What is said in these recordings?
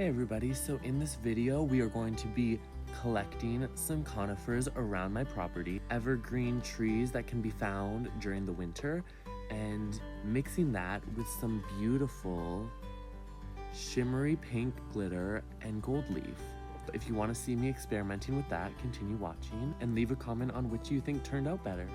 Hey everybody, so in this video we are going to be collecting some conifers around my property, evergreen trees that can be found during the winter, and mixing that with some beautiful shimmery pink glitter and gold leaf. If you want to see me experimenting with that, continue watching and leave a comment on which you think turned out better.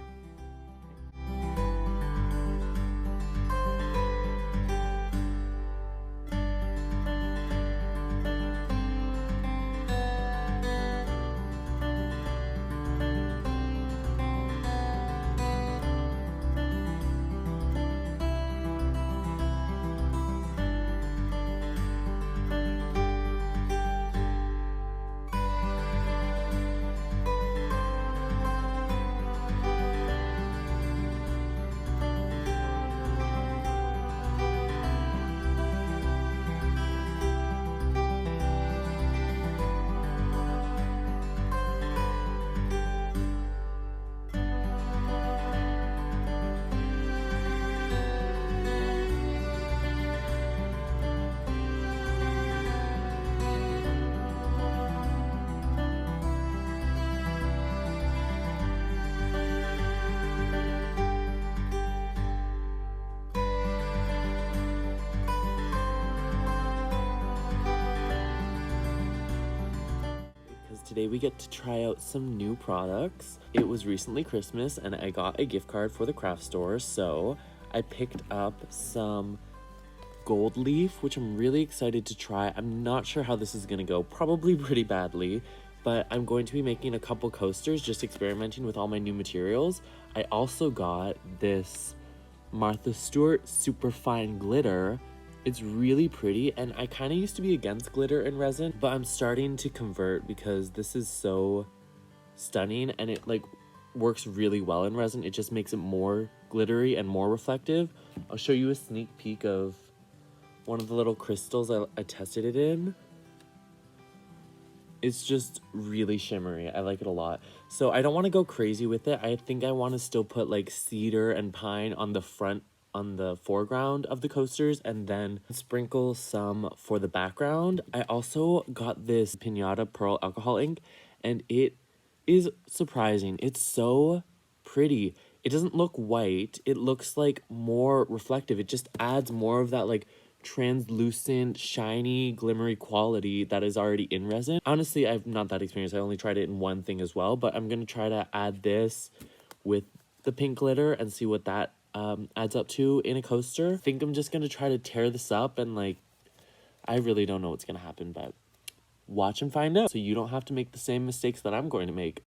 Today we get to try out some new products. It was recently Christmas and I got a gift card for the craft store, so I picked up some gold leaf, which I'm really excited to try. I'm not sure how this is gonna go, probably pretty badly, but I'm going to be making a couple coasters, just experimenting with all my new materials. I also got this Martha Stewart super fine glitter. It's really pretty, and I kind of used to be against glitter and resin, but I'm starting to convert because this is so stunning and it like works really well in resin. It just makes it more glittery and more reflective. I'll show you a sneak peek of one of the little crystals I tested it in. It's just really shimmery. I like it a lot. So I don't want to go crazy with it. I think I want to still put like cedar and pine on the front, on the foreground of the coasters, and then sprinkle some for the background. I also got this Pinata Pearl alcohol ink, and it is surprising. It's so pretty. It doesn't look white. It looks like more reflective. It just adds more of that like translucent, shiny, glimmery quality that is already in resin. Honestly, I'm not that experienced. I only tried it in one thing as well, but I'm gonna try to add this with the pink glitter and see what that adds up to in a coaster. I think I'm just gonna try to tear this up, and like I really don't know what's gonna happen, but watch and find out so you don't have to make the same mistakes that I'm going to make.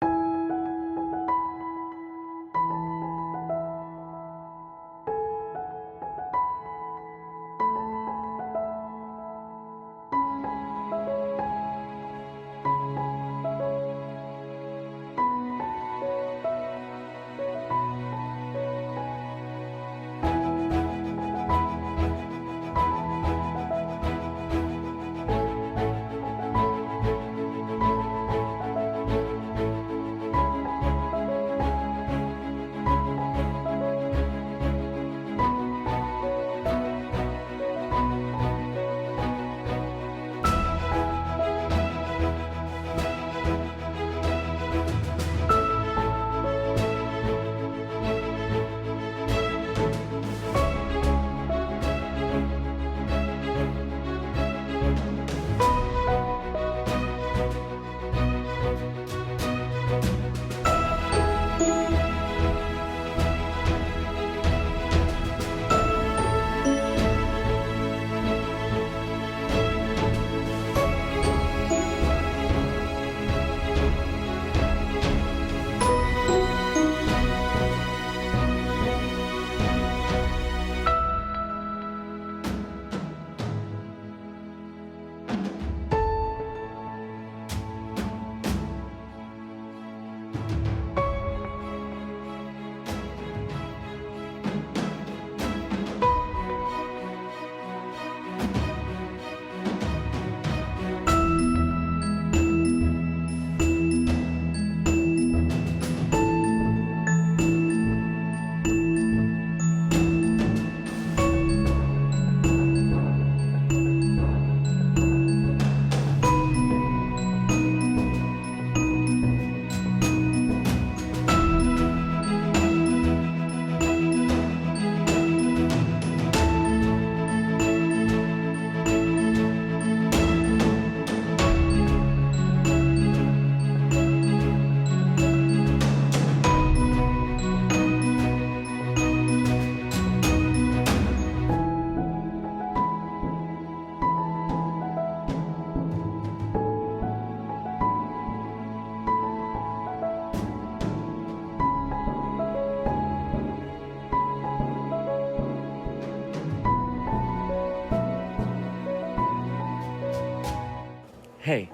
Hey,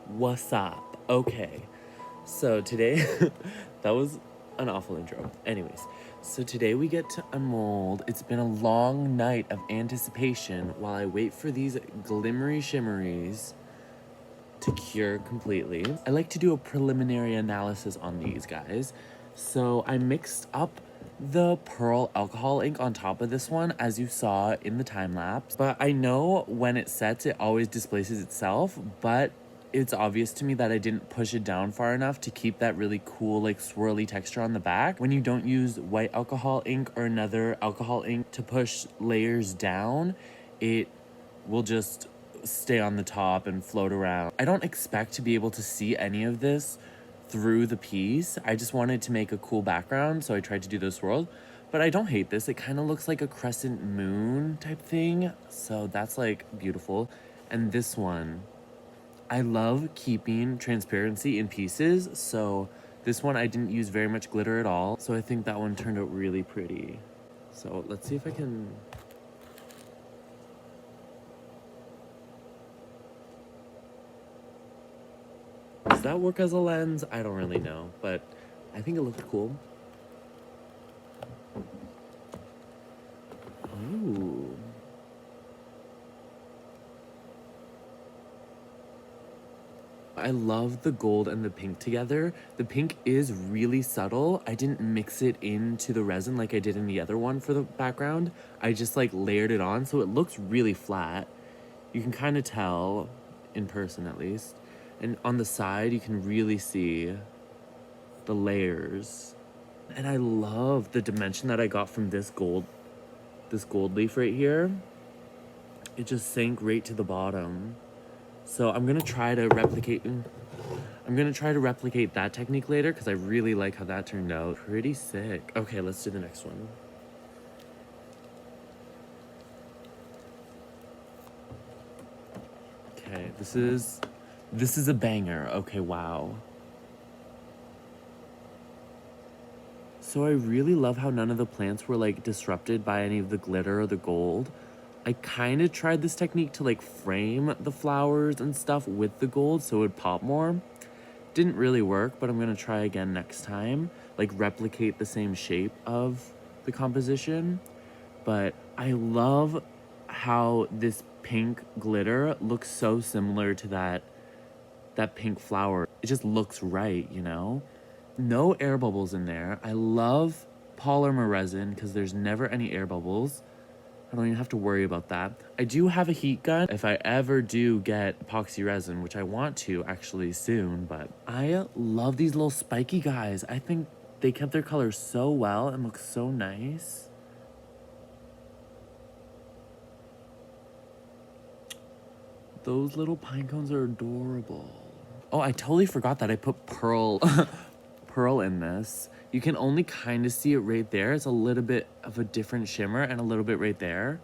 what's up? Okay, so today, that was an awful intro. Anyways, so today we get to unmold. It's been a long night of anticipation while I wait for these glimmery shimmeries to cure completely. I like to do a preliminary analysis on these guys. So I mixed up the pearl alcohol ink on top of this one, as you saw in the time lapse, but I know when it sets it always displaces itself, but it's obvious to me that I didn't push it down far enough to keep that really cool like swirly texture on the back. When you don't use white alcohol ink or another alcohol ink to push layers down, it will just stay on the top and float around. I don't expect to be able to see any of this through the piece. I just wanted to make a cool background, so I tried to do those swirls. But I don't hate this. It kind of looks like a crescent moon type thing, so that's like beautiful. And this one, I love keeping transparency in pieces, so this one I didn't use very much glitter at all, so I think that one turned out really pretty. So let's see if I can... Does that work as a lens? I don't really know, but I think it looked cool. Ooh. I love the gold and the pink together. The pink is really subtle. I didn't mix it into the resin like I did in the other one for the background. I just like layered it on, so it looks really flat. You can kind of tell, in person at least. And on the side, you can really see the layers. And I love the dimension that I got from this gold leaf right here. It just sank right to the bottom. So I'm gonna try to replicate that technique later because I really like how that turned out. Pretty sick. Okay, let's do the next one. Okay, this is a banger. Okay, wow. So I really love how none of the plants were like disrupted by any of the glitter or the gold. I kind of tried this technique to like frame the flowers and stuff with the gold so it would pop more. Didn't really work, but I'm gonna try again next time. Like replicate the same shape of the composition. But I love how this pink glitter looks so similar to that pink flower. It just looks right, you know? No air bubbles in there. I love polymer resin because there's never any air bubbles. I don't even have to worry about that. I do have a heat gun if I ever do get epoxy resin, which I want to actually soon, but I love these little spiky guys. I think they kept their colors so well and look so nice. Those little pine cones are adorable. Oh, I totally forgot that I put pearl in this. You can only kind of see it right there. It's a little bit of a different shimmer and a little bit right there.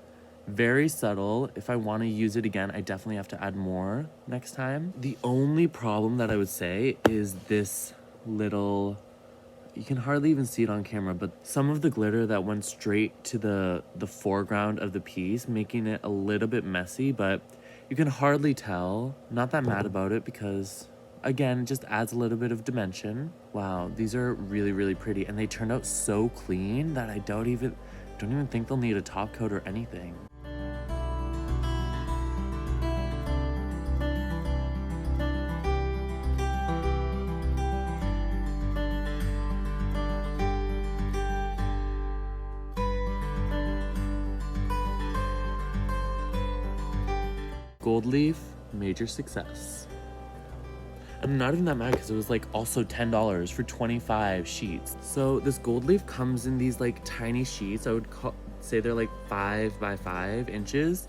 Very subtle. If I want to use it again, I definitely have to add more next time. The only problem that I would say is this little... You can hardly even see it on camera, but some of the glitter that went straight to the foreground of the piece, making it a little bit messy, but you can hardly tell. Not that mad about it because, again, it just adds a little bit of dimension. Wow, these are really, really pretty, and they turned out so clean that I don't even think they'll need a top coat or anything. Gold leaf, major success. I'm not even that mad because it was like also $10 for 25 sheets. So this gold leaf comes in these like tiny sheets. I would say they're like 5 by 5 inches.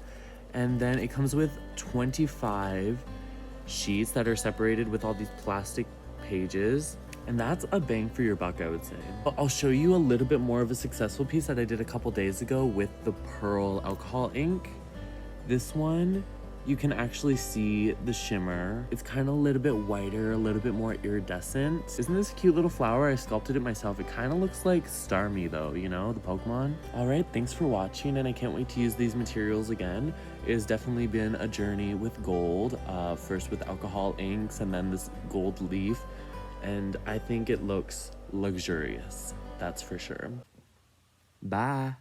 And then it comes with 25 sheets that are separated with all these plastic pages. And that's a bang for your buck, I would say. I'll show you a little bit more of a successful piece that I did a couple days ago with the pearl alcohol ink. This one you can actually see the shimmer. It's kind of a little bit whiter, a little bit more iridescent. Isn't this a cute little flower? I sculpted it myself. It kind of looks like Starmie though, you know, the Pokemon. All right, thanks for watching, and I can't wait to use these materials again. It has definitely been a journey with gold, first with alcohol inks and then this gold leaf, and I think it looks luxurious, that's for sure. Bye.